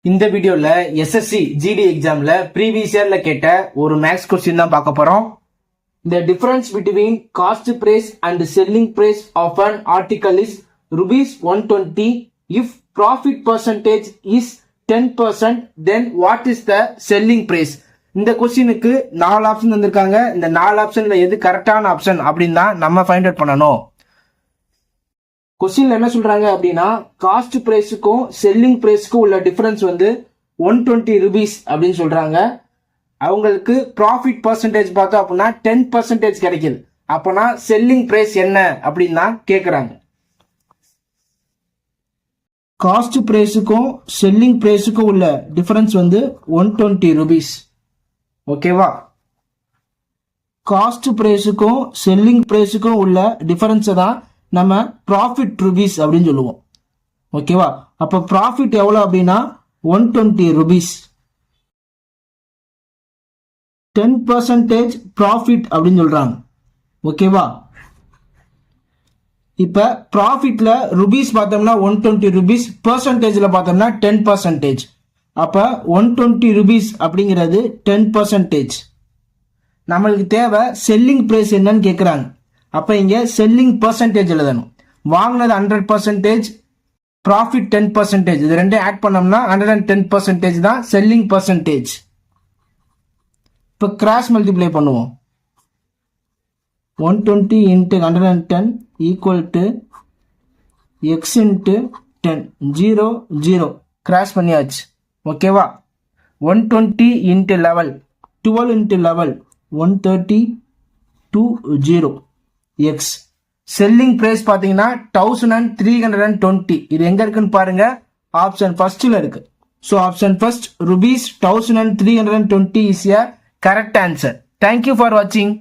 இந்த வீடியோல SSC GD எக்ஸாம்ல ப்ரீவியஸ் இயர்ல கேட்ட ஒரு மேக்ஸ் கொஸ்டின் தான் பார்க்க போறோம். The difference between cost price and selling price of an article is rupees 120. If profit percentage is 10%, then what is the selling price? இந்த கொஸ்டினுக்கு 4 ஆப்ஷன் தந்திருக்காங்க. இந்த 4 ஆப்ஷன்ல எது கரெக்டான ஆப்ஷன் அப்படின்னு தான் நம்ம ஃபைண்ட் அவுட் பண்ணணும். கொஸ்டின்ல என்ன சொல்றாங்க அப்படின்னா, காஸ்ட் பிரைஸுக்கும் செல்லிங் பிரைஸுக்கும் உள்ள டிஃபரன்ஸ் வந்து 120 rupees அப்படின்னு சொல்றாங்க. அவங்களுக்கு ப்ராஃபிட் பர்சன்டேஜ் பார்த்தோம் அப்படின்னா 10% கிடைக்குது. அப்போனா செல்லிங் பிரைஸ் என்ன அப்படின்னு தான் கேட்குறாங்க. காஸ்ட் பிரைஸுக்கும் செல்லிங் பிரைஸுக்கும் உள்ள டிஃபரன்ஸ் வந்து 120 rupees. ஓகேவா? காஸ்ட் பிரைஸுக்கும் செல்லிங் பிரைஸுக்கும் உள்ள டிஃபரன்ஸை தான் நம்ம ப்ராஃபிட் ருபீஸ் அப்படின்னு சொல்லுவோம். ஓகேவா? அப்போ ப்ராஃபிட் எவ்வளோ அப்படின்னா 120 rupees. 10% ப்ராஃபிட் அப்படின்னு சொல்றாங்க. ஓகேவா? இப்ப ப்ராஃபிட்ல ருபீஸ் பார்த்தோம்னா 120 rupees, பெர்சன்டேஜ்ல பார்த்தோம்னா 10%. அப்ப 120 rupees அப்படிங்கிறது 10%. நம்மளுக்கு தேவை செல்லிங் பிரைஸ் என்னன்னு கேட்குறாங்க. அப்ப இங்க செல்லிங் பெர்சன்டேஜ் எழுதணும். வாங்கினது 100%, ப்ராஃபிட் 10%. இது ரெண்டும் ஆட் பண்ணோம்னா 110% தான் செல்லிங் பெர்சன்டேஜ். இப்போ கிராஸ் மல்டிப்ளை பண்ணுவோம். 120 into 110 equal to x into 10. 0 0 cross பண்ணியாச்சு. ஓகேவா? 120 into 11, 12 into 11, 130 to 0 x. Selling price பாத்தீங்கன்னா 1320. இது எங்க இருக்குன்னு பாருங்க, ஆப்ஷன் ஃபர்ஸ்ட்ல இருக்கு. So option first rupees 1320 is a correct answer. Thank you for watching.